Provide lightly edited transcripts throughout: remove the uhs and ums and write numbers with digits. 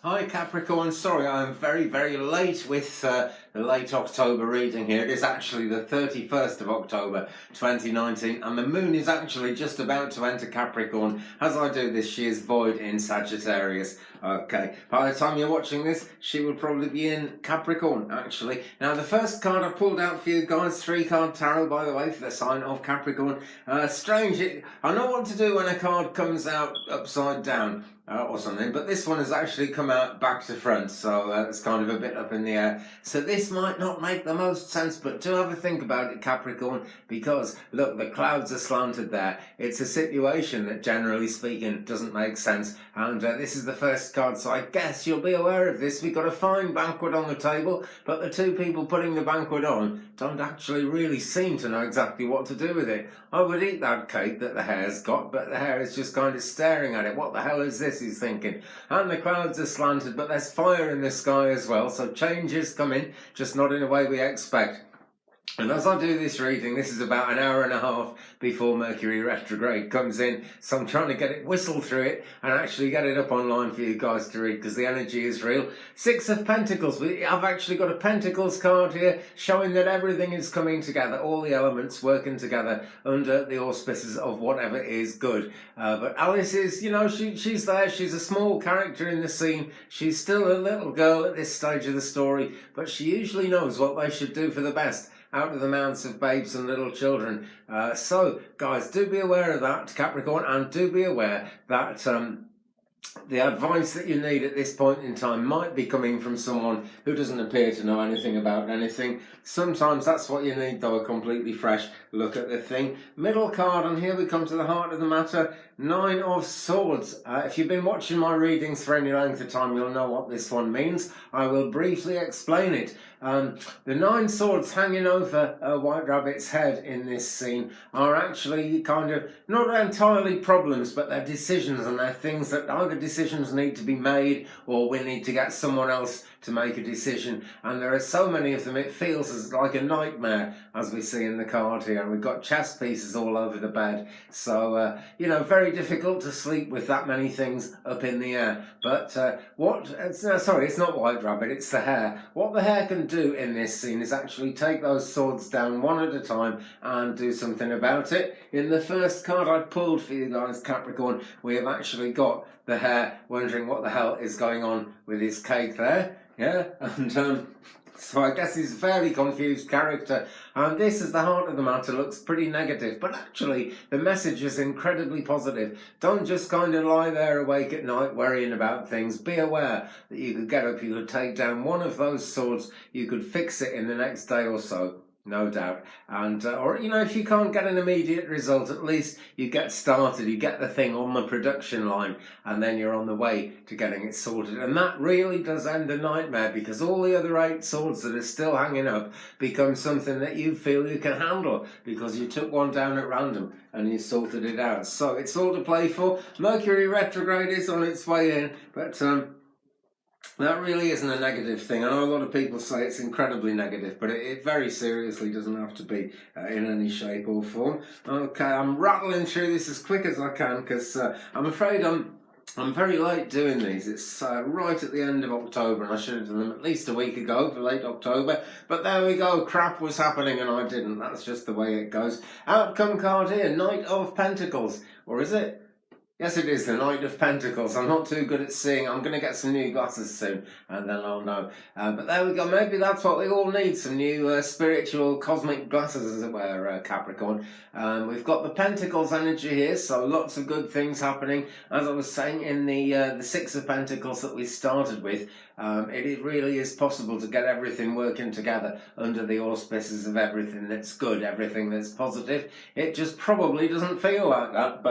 Hi Capricorn, sorry I'm very late with the late October reading here. It is actually the 31st of October 2019 and the moon is actually just about to enter Capricorn. As I do this, she is void in Sagittarius. Okay, by the time you're watching this, she will probably be in Capricorn actually. Now the first card I pulled out for you guys, 3-card tarot by the way, for the sign of Capricorn. Strange, I know what to do when a card comes out upside down. Or something, but this one has actually come out back to front, so it's kind of a bit up in the air. So this might not make the most sense, but do have a think about it, Capricorn, because look, the clouds are slanted there. It's a situation that generally speaking doesn't make sense, and this is the first card, so I guess you'll be aware of this. We've got a fine banquet on the table, but the two people putting the banquet on don't actually really seem to know exactly what to do with it. I would eat that cake that the hare's got, but the hare is just kind of staring at it. What the hell is this, he's thinking. And the clouds are slanted, but there's fire in the sky as well, so change is coming, just not in a way we expect. And as I do this reading, this is about an hour and a half before Mercury retrograde comes in, so I'm trying to get it, whistle through it, and actually get it up online for you guys to read, because the energy is real. 6 of Pentacles. I've actually got a Pentacles card here, showing that everything is coming together, all the elements working together under the auspices of whatever is good. But Alice is, you know, she's there, she's a small character in the scene, she's still a little girl at this stage of the story, but she usually knows what they should do for the best out of the mouths of babes and little children. So, guys, do be aware of that, Capricorn, and do be aware that the advice that you need at this point in time might be coming from someone who doesn't appear to know anything about anything. Sometimes that's what you need, though, a completely fresh look at the thing. Middle card, and here we come to the heart of the matter, 9 of Swords. If you've been watching my readings for any length of time, you'll know what this one means. I will briefly explain it. The 9 swords hanging over White Rabbit's head in this scene are actually kind of not entirely problems, but they're decisions, and they're things that either decisions need to be made or we need to get someone else to make a decision, and there are so many of them it feels as like a nightmare, as we see in the card here, and we've got chess pieces all over the bed, so you know, very difficult to sleep with that many things up in the air. But sorry, it's not White Rabbit, it's the hare. What the hare can do in this scene is actually take those swords down one at a time and do something about it. In the first card I pulled for you guys, Capricorn, we have actually got the hare wondering what the hell is going on with his cake there. Yeah, and so I guess he's a fairly confused character, and this, as the heart of the matter, looks pretty negative, but actually the message is incredibly positive. Don't just kind of lie there awake at night worrying about things. Be aware that you could get up, you could take down one of those swords, you could fix it in the next day or so. No doubt. And or, you know, if you can't get an immediate result, at least you get started, you get the thing on the production line, and then you're on the way to getting it sorted. And that really does end a nightmare, because all the other 8 swords that are still hanging up become something that you feel you can handle, because you took one down at random and you sorted it out. So it's all to play for. Mercury retrograde is on its way in, but that really isn't a negative thing. I know a lot of people say it's incredibly negative, but it very seriously doesn't have to be in any shape or form. Okay, I'm rattling through this as quick as I can, because I'm afraid I'm very late doing these. It's right at the end of October, and I should have done them at least a week ago for late October. But there we go, crap was happening and I didn't. That's just the way it goes. Outcome card here, Knight of Pentacles. Or is it? Yes, it is the Knight of Pentacles. I'm not too good at seeing. I'm going to get some new glasses soon, and then I'll know. But there we go. Maybe that's what we all need, some new spiritual cosmic glasses, as it were, Capricorn. We've got the Pentacles energy here, so lots of good things happening. As I was saying, in the 6 of Pentacles that we started with, it really is possible to get everything working together under the auspices of everything that's good, everything that's positive. It just probably doesn't feel like that,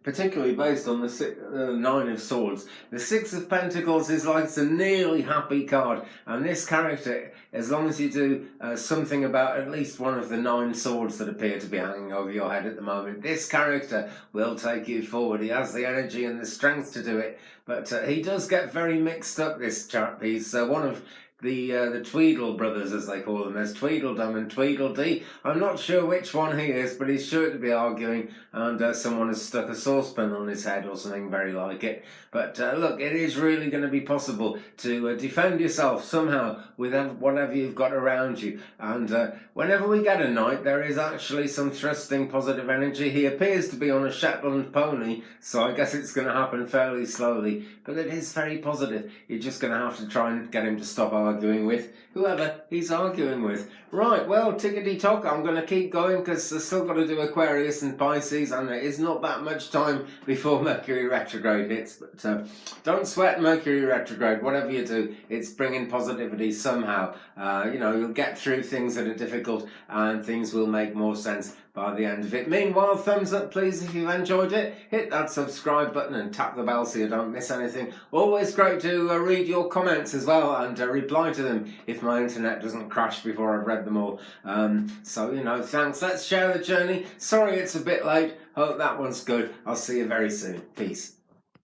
particularly based on the 9 of Swords. The 6 of Pentacles is like it's a nearly happy card, and this character, as long as you do something about at least one of the 9 swords that appear to be hanging over your head at the moment, this character will take you forward. He has the energy and the strength to do it, but he does get very mixed up, this chap. He's one of the Tweedle brothers, as they call them. There's Tweedledum and Tweedledee. I'm not sure which one he is, but he's sure to be arguing, and someone has stuck a saucepan on his head or something very like it. But look, it is really going to be possible to defend yourself somehow with whatever you've got around you. And whenever we get a knight, there is actually some thrusting positive energy. He appears to be on a Shetland pony, so I guess it's going to happen fairly slowly, but it is very positive. You're just going to have to try and get him to stop arguing with whoever he's arguing with. Right, well, tickety-tock, I'm going to keep going because I've still got to do Aquarius and Pisces, and there is not that much time before Mercury retrograde hits. But don't sweat Mercury retrograde. Whatever you do, it's bringing positivity somehow. You'll get through things that are difficult, and things will make more sense by the end of it. Meanwhile, thumbs up please if you've enjoyed it. Hit that subscribe button and tap the bell so you don't miss anything. Always great to read your comments as well, and reply to them if my internet doesn't crash before I've read them all. Thanks. Let's share the journey. Sorry it's a bit late. Hope that one's good. I'll see you very soon. Peace.